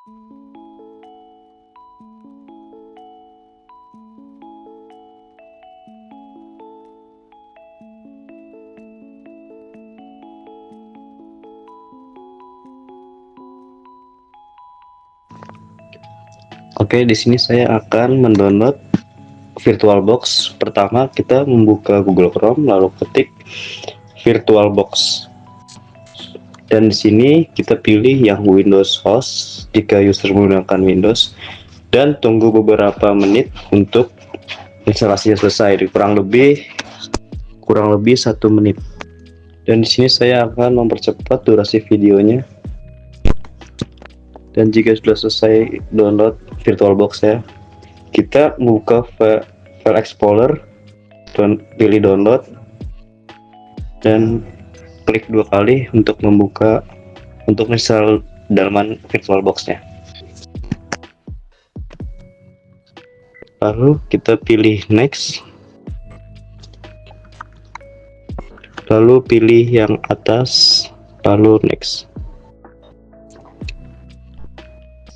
Oke, di sini saya akan mendownload VirtualBox. Pertama, kita membuka Google Chrome, lalu ketik VirtualBox. Dan di sini kita pilih yang Windows Host jika user menggunakan Windows, dan tunggu beberapa menit untuk instalasinya selesai, kurang lebih 1 menit. Dan di sini saya akan mempercepat durasi videonya. Dan jika sudah selesai download VirtualBox ya, kita membuka file explorer dan pilih download dan klik 2 kali untuk install dalaman VirtualBox-nya. Lalu kita pilih next, lalu pilih yang atas, lalu next,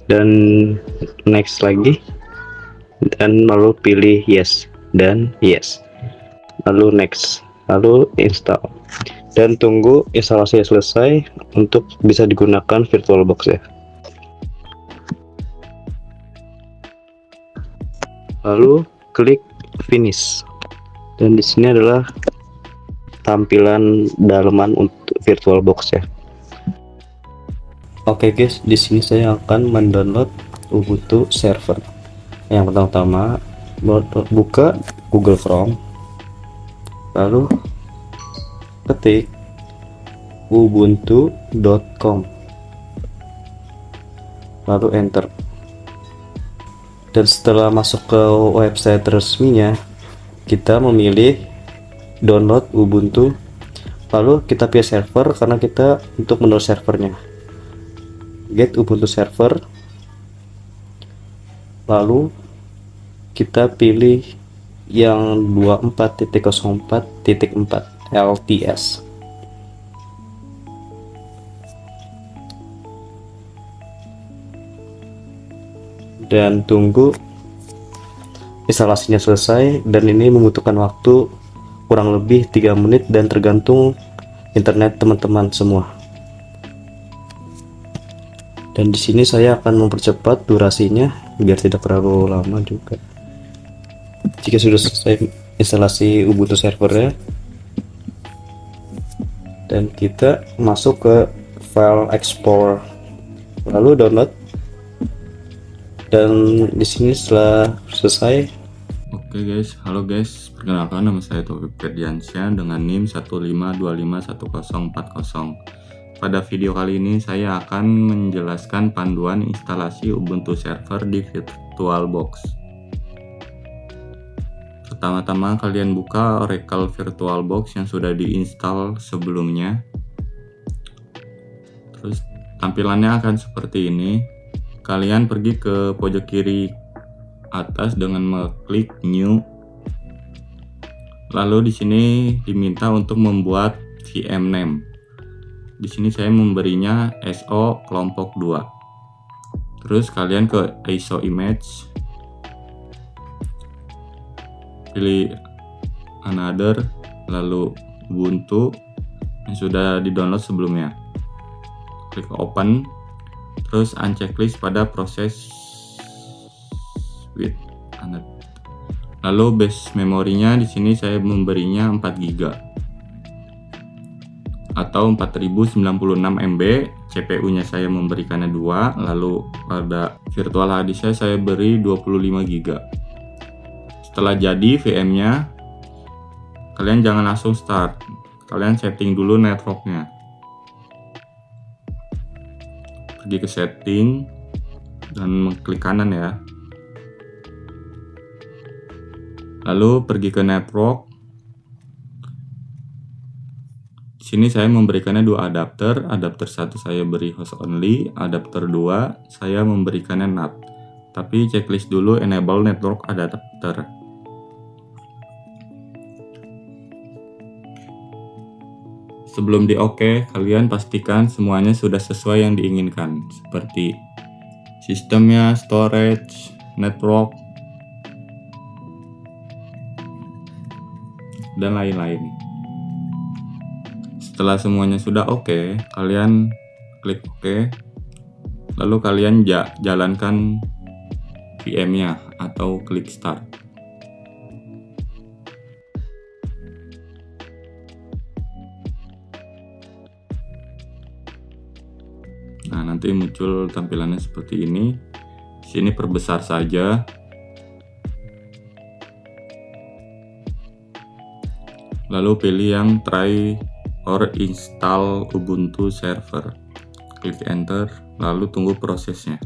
dan next lagi, dan lalu pilih yes dan yes, lalu next, lalu install, dan tunggu instalasi selesai untuk bisa digunakan VirtualBox ya. Lalu klik finish, dan di sini adalah tampilan dalaman untuk VirtualBox ya. Oke guys, di sini saya akan mendownload Ubuntu server. Yang pertama, buka Google Chrome, lalu ketik ubuntu.com, lalu enter. Dan setelah masuk ke website resminya, kita memilih download Ubuntu, lalu kita pilih server karena kita untuk mendownload servernya, get Ubuntu server, lalu kita pilih yang 24.04.4 LTS. Dan tunggu instalasinya selesai, dan ini membutuhkan waktu kurang lebih 3 menit dan tergantung internet teman-teman semua. Dan di sini saya akan mempercepat durasinya biar tidak terlalu lama juga. Jika sudah selesai instalasi Ubuntu servernya, dan kita masuk ke file explorer, lalu download. Dan di sini setelah selesai. Oke guys, halo guys, perkenalkan nama saya Taufik Ferdiansyah dengan NIM 152511040. Pada video kali ini saya akan menjelaskan panduan instalasi Ubuntu server di VirtualBox. Pertama-tama kalian buka Oracle VirtualBox yang sudah diinstal sebelumnya. Terus tampilannya akan seperti ini. Kalian pergi ke pojok kiri atas dengan mengklik New. Lalu di sini diminta untuk membuat VM name. Di sini saya memberinya SO kelompok 2. Terus kalian ke ISO image, pilih another, lalu Ubuntu yang sudah di-download sebelumnya. Klik open. Terus unchecklist pada proses with another. Lalu base memorinya di sini saya memberinya 4 GB atau 4096 MB. CPU-nya saya memberikannya 2. Lalu pada virtual harddisk saya beri 25 GB. Setelah jadi VM-nya, kalian jangan langsung start. Kalian setting dulu networknya. Pergi ke setting dan klik kanan ya. Lalu pergi ke network. Di sini saya memberikannya 2 adapter. Adapter 1 saya beri host only, adapter 2 saya memberikannya NAT. Tapi checklist dulu enable network adapter. Sebelum di OK, kalian pastikan semuanya sudah sesuai yang diinginkan, seperti sistemnya, storage, network, dan lain-lain. Setelah semuanya sudah oke, kalian klik oke, lalu kalian jalankan VM-nya atau klik start. Nah, nanti muncul tampilannya seperti ini. Sini perbesar saja. Lalu pilih yang try or install Ubuntu server. Klik enter, lalu tunggu prosesnya.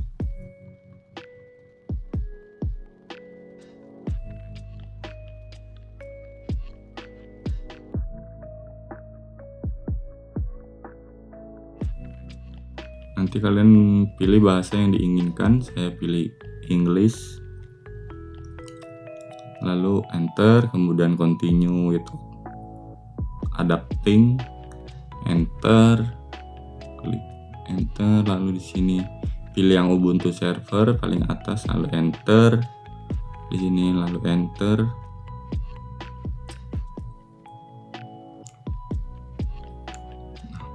Nanti kalian pilih bahasa yang diinginkan. Saya pilih English. Lalu enter, kemudian continue itu. Adapting, enter, klik enter, lalu di sini pilih yang Ubuntu server paling atas, lalu enter, di sini lalu enter.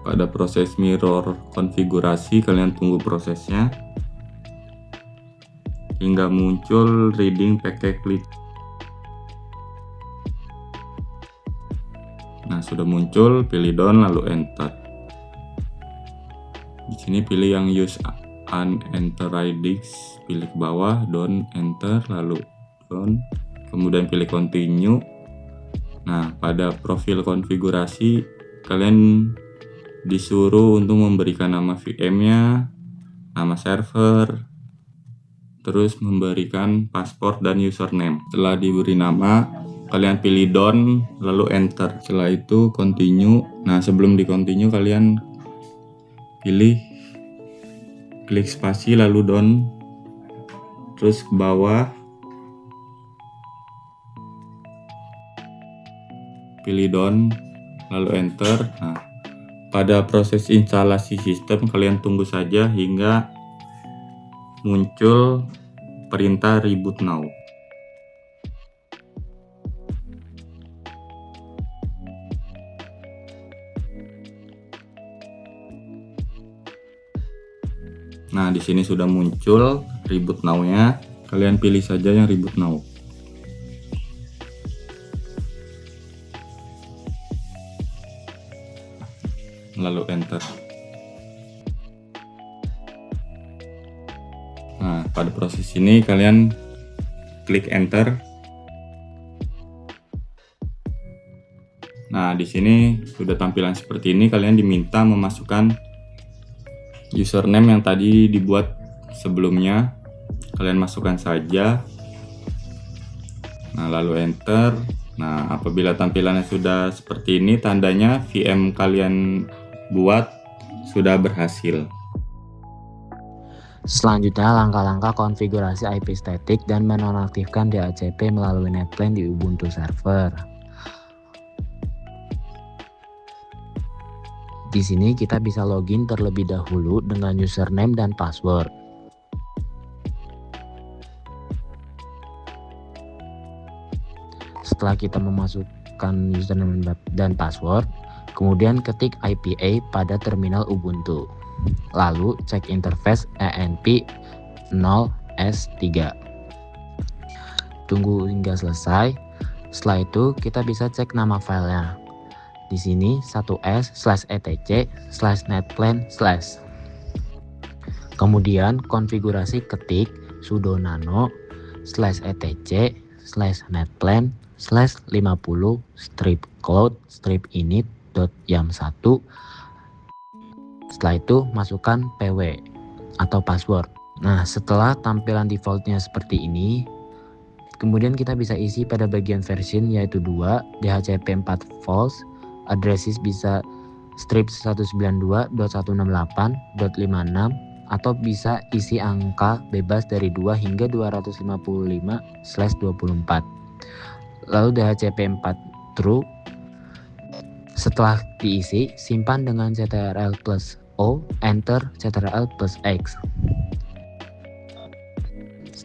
Pada proses mirror konfigurasi, kalian tunggu prosesnya hingga muncul reading pakai klik. Nah, sudah muncul, pilih done lalu enter. Di sini pilih yang use unauthorized disk, pilih ke bawah, done, enter, lalu done, kemudian pilih continue. Nah, pada profil konfigurasi kalian disuruh untuk memberikan nama VM-nya, nama server, terus memberikan password dan username. Setelah diberi nama, kalian pilih done lalu enter. Setelah itu continue. Nah, sebelum di continue kalian pilih klik spasi lalu done, terus ke bawah pilih done lalu enter. Nah, pada proses instalasi sistem kalian tunggu saja hingga muncul perintah reboot now. Nah, di sini sudah muncul reboot now-nya. Kalian pilih saja yang reboot now. Lalu enter. Nah, pada proses ini kalian klik enter. Nah, di sini sudah tampilan seperti ini. Kalian diminta memasukkan username yang tadi dibuat sebelumnya. Kalian masukkan saja. Nah, lalu enter. Nah, apabila tampilannya sudah seperti ini, tandanya VM kalian buat sudah berhasil. Selanjutnya, langkah-langkah konfigurasi IP static dan menonaktifkan DHCP melalui NetPlan di Ubuntu server. Di sini kita bisa login terlebih dahulu dengan username dan password. Setelah kita memasukkan username dan password, kemudian ketik IPA pada terminal Ubuntu. Lalu cek interface ENP0S3. Tunggu hingga selesai. Setelah itu kita bisa cek nama filenya. Di sini 1s/etc/netplan/. Kemudian konfigurasi ketik sudo nano /etc/netplan/50/cloud/init.yam1. Setelah itu masukkan PW atau password. Nah, setelah tampilan defaultnya seperti ini, kemudian kita bisa isi pada bagian version yaitu 2, DHCP 4 false, addresses bisa strip 192.168.56 atau bisa isi angka bebas dari 2 hingga 255/24. Lalu DHCP 4 true. Setelah diisi, simpan dengan CTRL+O, enter CTRL+X.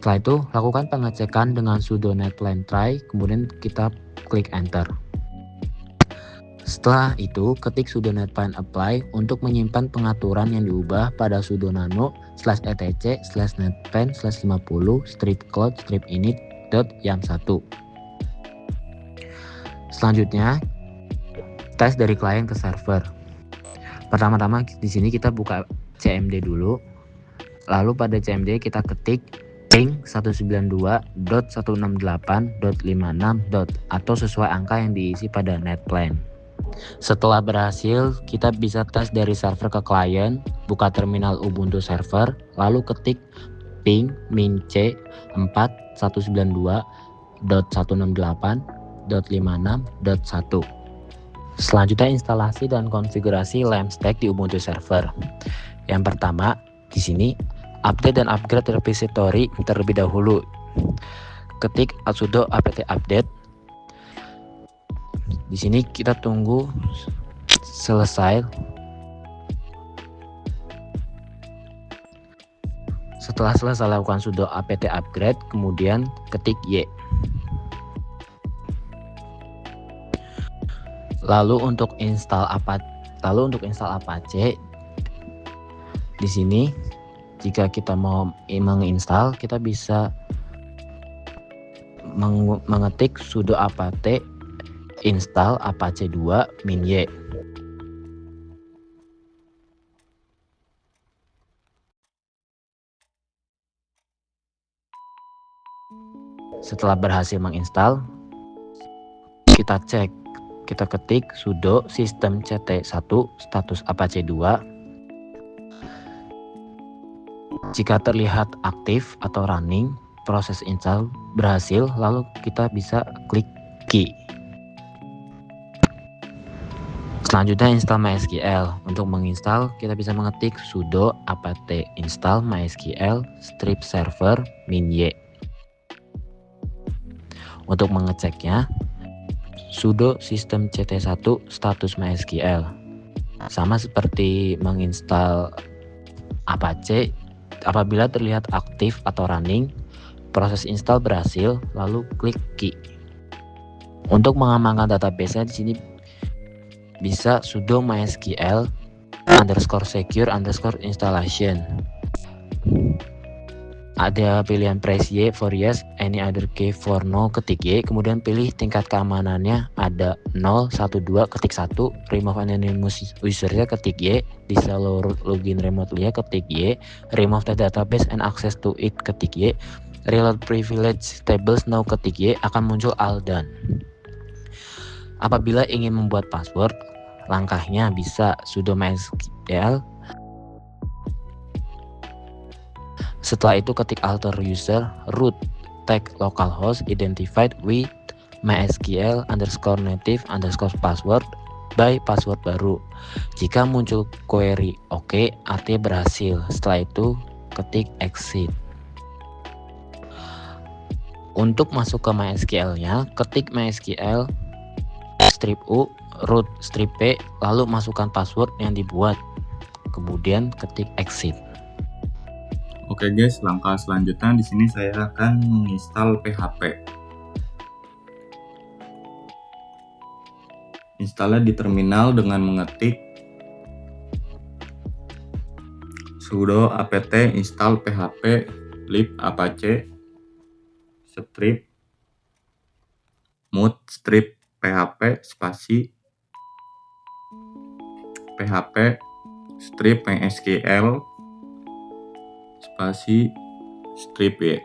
Setelah itu, lakukan pengecekan dengan sudo netplan try, kemudian kita klik enter. Setelah itu, ketik sudo netplan apply untuk menyimpan pengaturan yang diubah pada sudo nano /etc/netplan/50 strip cloud strip init.yam1. Selanjutnya, tes dari klien ke server. Pertama-tama di sini kita buka CMD dulu. Lalu pada CMD kita ketik ping 192.168.56. atau sesuai angka yang diisi pada netplan. Setelah berhasil, kita bisa tes dari server ke klien, buka terminal Ubuntu server, lalu ketik ping min c 4192.168.56.1. Selanjutnya instalasi dan konfigurasi LAMP stack di Ubuntu server. Yang pertama, di sini update dan upgrade repository terlebih dahulu. Ketik sudo apt update. Di sini kita tunggu selesai. Setelah selesai lakukan sudo apt upgrade, kemudian ketik y. Lalu untuk install Apache, di sini jika kita mau menginstal, kita bisa mengetik sudo apt install apache 2 min y. Setelah berhasil menginstal, kita cek, kita ketik sudo system ct1 status apache 2. Jika terlihat aktif atau running, proses install berhasil, lalu kita bisa klik key. Selanjutnya install MySQL. Untuk menginstal, kita bisa mengetik sudo apt install MySQL strip server min y. Untuk mengeceknya, sudo system ct1 status MySQL. Sama seperti menginstal Apache, apabila terlihat aktif atau running, proses install berhasil, lalu klik key. Untuk mengamankan database-nya di sini bisa sudo mysql _secure _installation. Ada pilihan press Y for yes, any other key for no, ketik Y, kemudian pilih tingkat keamanannya ada 0, 1, 2, ketik 1, remove anonymous user-nya ketik Y, disable login remotely ketik Y, remove the database and access to it ketik Y, reload privilege tables no ketik Y, akan muncul all done. Apabila ingin membuat password, langkahnya bisa sudo mysql. Setelah itu ketik alter user root tag localhost identified with mysql _native _password by password baru. Jika muncul query oke, artinya berhasil. Setelah itu ketik exit. Untuk masuk ke MySQL-nya, ketik MySQL strip u root strip p, lalu masukkan password yang dibuat, kemudian ketik exit. Oke guys, langkah selanjutnya di sini saya akan menginstal PHP. Installnya di terminal dengan mengetik sudo apt install php lib apache strip mood strip php spasi php strip mysql spasi strip y,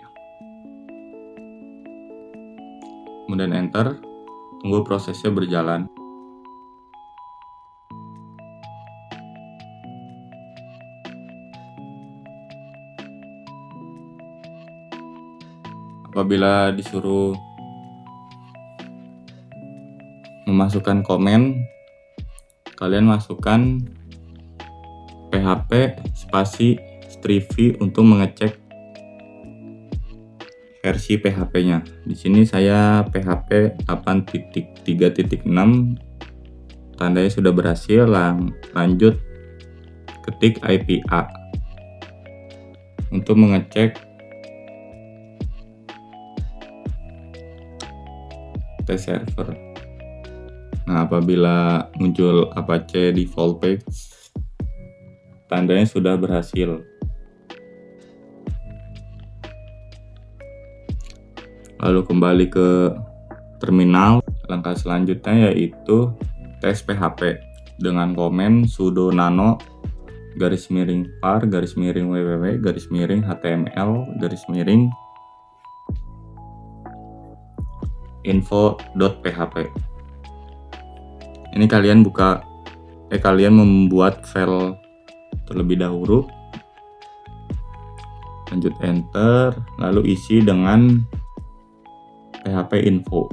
kemudian enter. Tunggu prosesnya berjalan. Apabila disuruh memasukkan komen, kalian masukkan php spasi strip v untuk mengecek versi PHP-nya. Di sini saya PHP 8.3.6, tandanya sudah berhasil. Lanjut ketik IPA untuk mengecek test server. Nah, apabila muncul Apache default page, tandanya sudah berhasil. Lalu kembali ke terminal. Langkah selanjutnya yaitu tes PHP dengan komen sudo nano _var _www html _info.php. Ini kalian membuat file terlebih dahulu, lanjut enter, lalu isi dengan php info.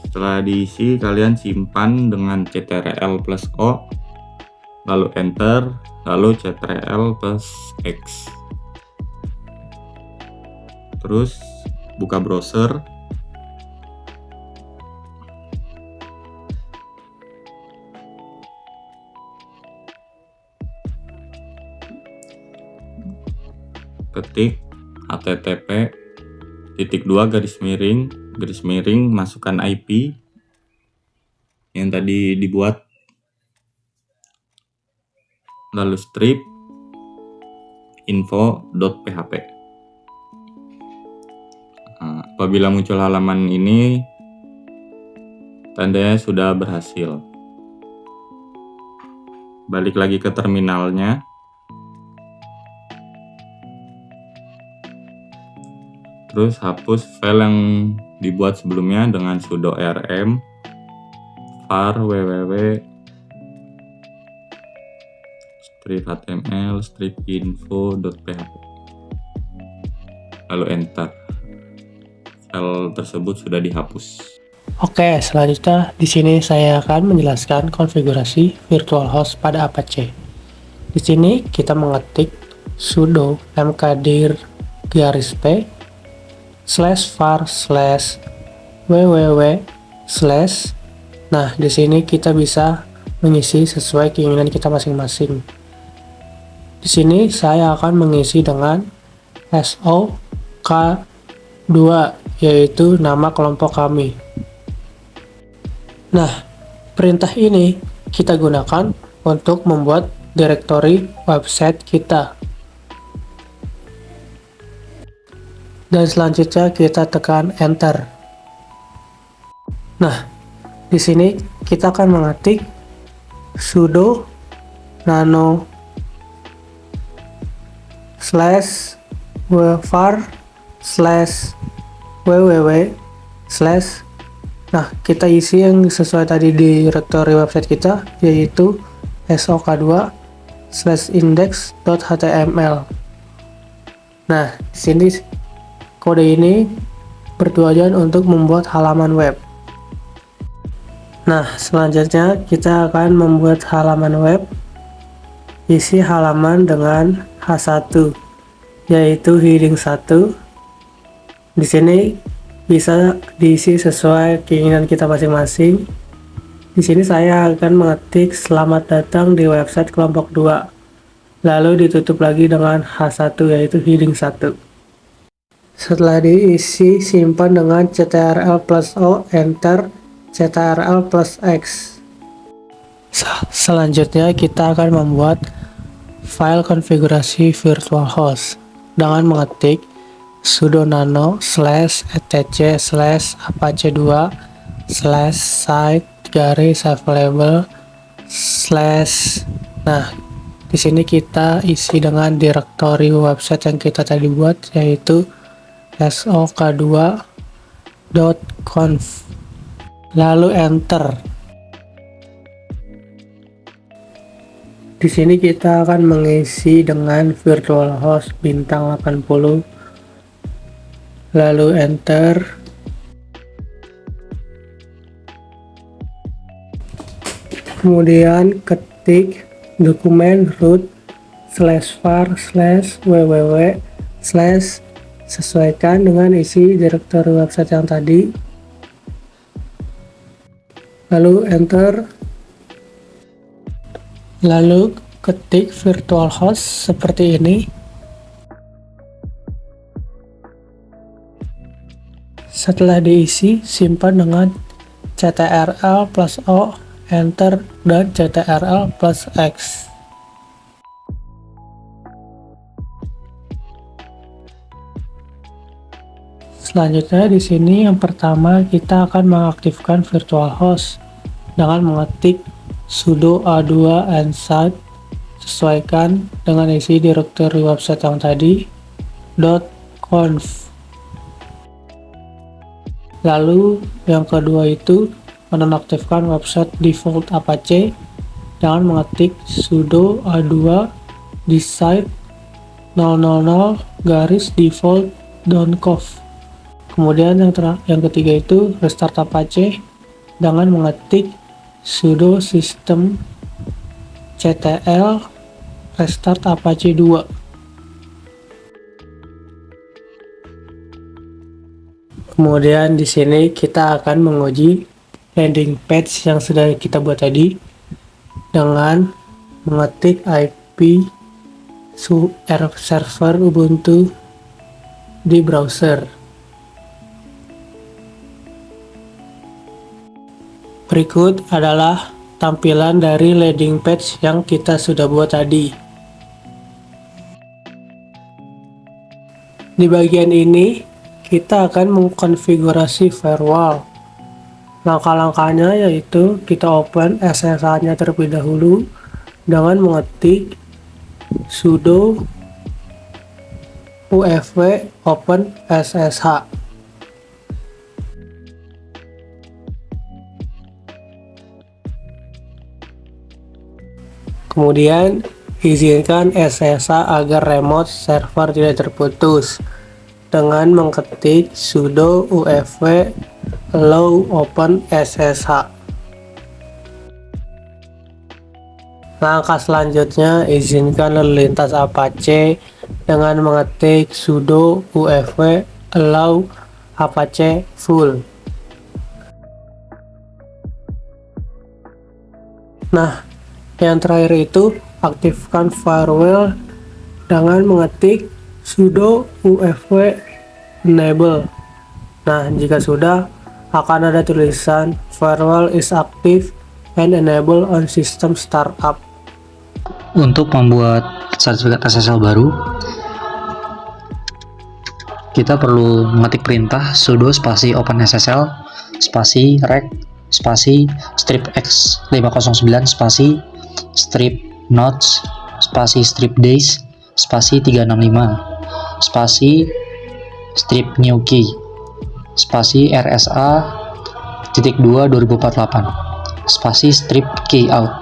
Setelah diisi, kalian simpan dengan ctrl+o, lalu enter, lalu ctrl+x. Terus buka browser. Ketik http:// masukkan IP yang tadi dibuat, lalu strip info.php. Nah, apabila muncul halaman ini, tandanya sudah berhasil. Balik lagi ke terminalnya. Terus hapus file yang dibuat sebelumnya dengan sudo rm var www strip html strip info.php, lalu enter. File tersebut sudah dihapus. Oke, selanjutnya di sini saya akan menjelaskan konfigurasi virtual host pada Apache. Di sini kita mengetik sudo mkdir /var/www/. Nah, di sini kita bisa mengisi sesuai keinginan kita masing-masing. Di sini saya akan mengisi dengan SOK2, yaitu nama kelompok kami. Nah, perintah ini kita gunakan untuk membuat direktori website kita. Dan selanjutnya kita tekan enter. Nah, di sini kita akan mengetik sudo nano /var/www/. Nah, kita isi yang sesuai tadi di direktori website kita, yaitu sok2/index.html. Nah, di sini kode ini bertujuan untuk membuat halaman web. Nah, selanjutnya kita akan membuat halaman web. Isi halaman dengan H1, yaitu heading 1. Di sini bisa diisi sesuai keinginan kita masing-masing. Di sini saya akan mengetik selamat datang di website kelompok 2. Lalu ditutup lagi dengan H1, yaitu heading 1. Setelah diisi, simpan dengan ctrl+o, enter, ctrl+x. Selanjutnya kita akan membuat file konfigurasi virtual host dengan mengetik sudo nano /apache2/site-available/. Nah, di sini kita isi dengan direktori website yang kita tadi buat, yaitu sok2.conf, lalu enter. Di sini kita akan mengisi dengan virtual host bintang 80, lalu enter. Kemudian ketik dokumen root/var/www/ sesuaikan dengan isi direktori website yang tadi, lalu enter, lalu ketik virtual host seperti ini. Setelah diisi, simpan dengan ctrl plus O, enter, dan ctrl plus X. Selanjutnya di sini yang pertama kita akan mengaktifkan virtual host dengan mengetik sudo a2 nsite, sesuaikan dengan isi directory website yang tadi .conf. Lalu yang kedua itu menonaktifkan website default Apache dengan mengetik sudo a2 di site 000 garis default.conf. Kemudian yang ketiga itu restart Apache dengan mengetik sudo system ctl restart Apache 2. Kemudian di sini kita akan menguji landing page yang sudah kita buat tadi dengan mengetik IP server Ubuntu di browser. Berikut adalah tampilan dari landing page yang kita sudah buat tadi. Di bagian ini kita akan mengkonfigurasi firewall. Langkah-langkahnya yaitu kita open SSH-nya terlebih dahulu dengan mengetik sudo ufv open SSH. Kemudian izinkan SSH agar remote server tidak terputus dengan mengetik sudo ufv allow open SSH. Langkah selanjutnya izinkan lalu lintas Apache dengan mengetik sudo ufv allow Apache full. Nah, yang terakhir itu aktifkan firewall dengan mengetik sudo ufv enable. Nah, jika sudah akan ada tulisan firewall is active and enable on system startup. Untuk membuat sertifikat SSL baru, kita perlu mengetik perintah sudo spasi open SSL spasi rec spasi strip x 509 spasi strip nodes spasi strip days spasi 365 spasi strip new key spasi rsa titik 2 2048 spasi strip key out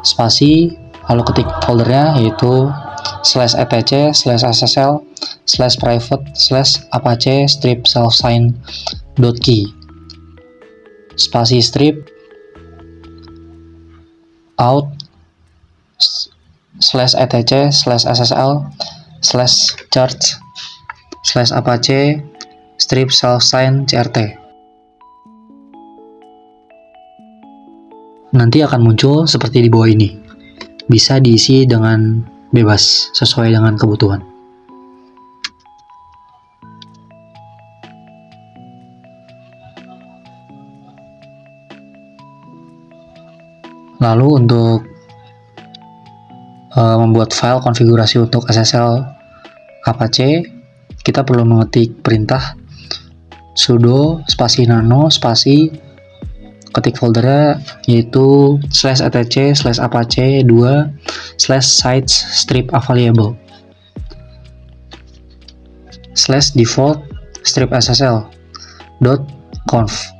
spasi lalu ketik foldernya yaitu /etc /ssl /private /apache strip self sign .key spasi strip out /etc /ssl /charge /apache strip self sign crt. Nanti akan muncul seperti di bawah ini. Bisa diisi dengan bebas sesuai dengan kebutuhan. Lalu untuk membuat file konfigurasi untuk SSL Apache, kita perlu mengetik perintah sudo spasi nano spasi ketik foldernya yaitu /etc /apache 2 /sites strip available /default strip ssl .conf.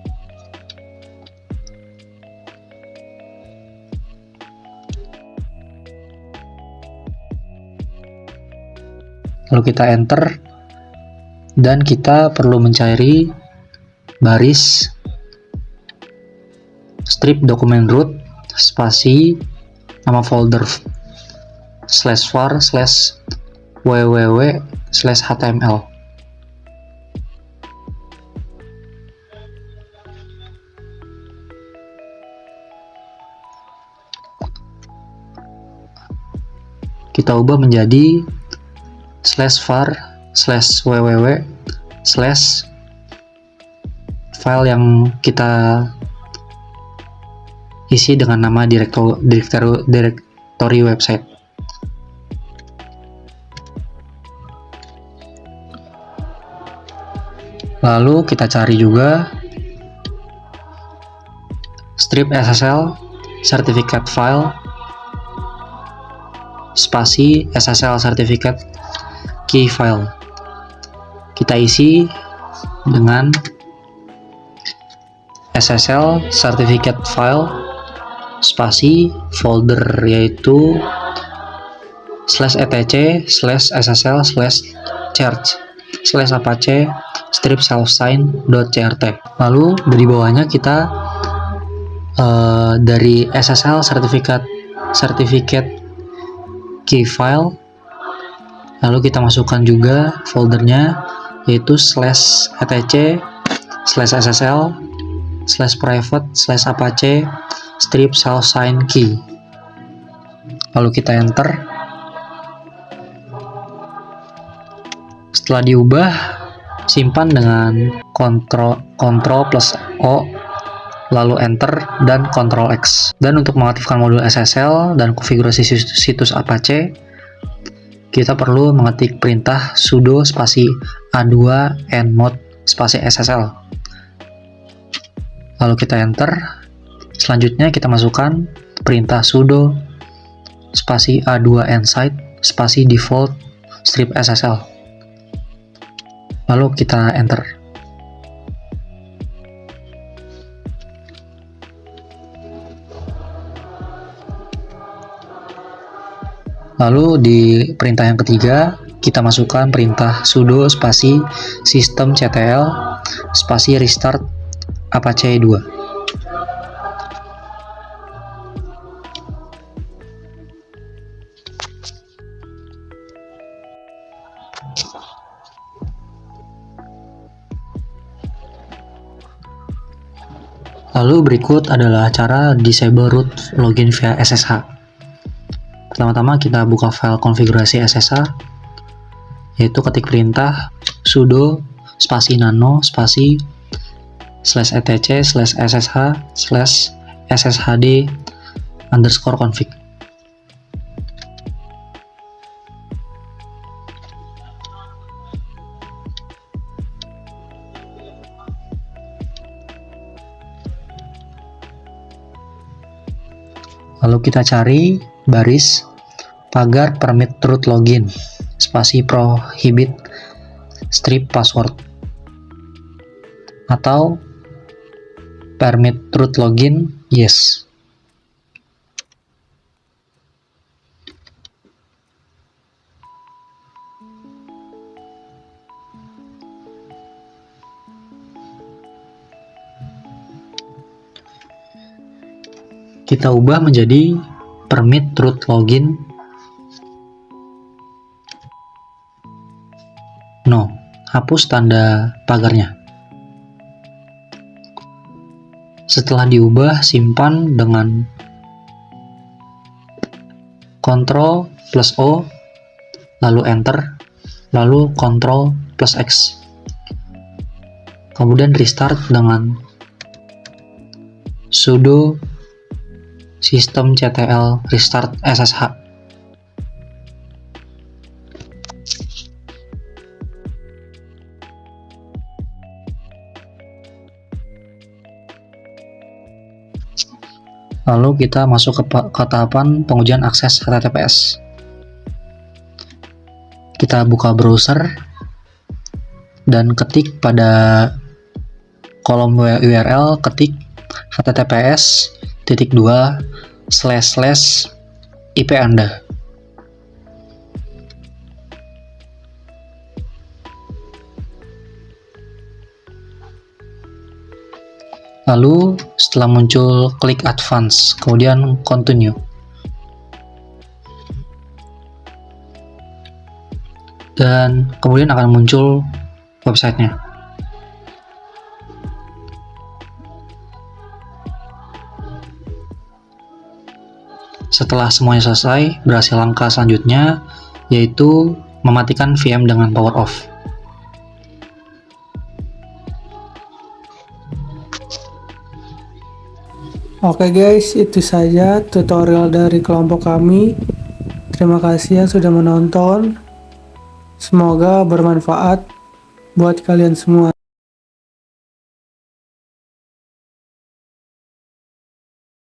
Lalu kita enter dan kita perlu mencari baris strip dokumen root spasi nama folder /var /www /html. Kita ubah menjadi /var /www file yang kita isi dengan nama directory website. Lalu kita cari juga strip SSL certificate file spasi SSL certificate key file. Kita isi dengan SSL certificate file spasi folder, yaitu /etc/ssl/church/apache strip self-sign.crt. Lalu dari bawahnya kita dari SSL certificate key file, lalu kita masukkan juga foldernya, yaitu /etc/ssl/private/apache strip self-sign key. Lalu kita enter. Setelah diubah, simpan dengan Ctrl+O, lalu enter dan Ctrl X. Dan untuk mengaktifkan modul SSL dan konfigurasi situs Apache, kita perlu mengetik perintah sudo spasi a2 nmod spasi SSL. Lalu kita enter. Selanjutnya kita masukkan perintah sudo spasi a2 nsite spasi default strip SSL. Lalu kita enter. Lalu di perintah yang ketiga, kita masukkan perintah sudo spasi systemctl spasi restart apache 2. Lalu berikut adalah cara disable root login via SSH. Pertama-tama kita buka file konfigurasi SSH, yaitu ketik perintah sudo spasi nano spasi /etc/ssh/sshd_config. Lalu kita cari baris pagar permit root login spasi prohibit strip password atau permit root login yes. Kita ubah menjadi permit root login no. Hapus tanda pagarnya. Setelah diubah, simpan dengan Ctrl+O, lalu enter, lalu Ctrl+X. Kemudian restart dengan sudo systemctl restart SSH. Lalu kita masuk ke tahapan pengujian akses HTTPS. Kita buka browser dan ketik pada kolom URL, ketik https://IP Anda. Lalu setelah muncul klik advance, kemudian continue. Dan kemudian akan muncul websitenya. Setelah semuanya selesai, berhasil langkah selanjutnya, yaitu mematikan VM dengan power off. Oke guys, itu saja tutorial dari kelompok kami. Terima kasih yang sudah menonton. Semoga bermanfaat buat kalian semua.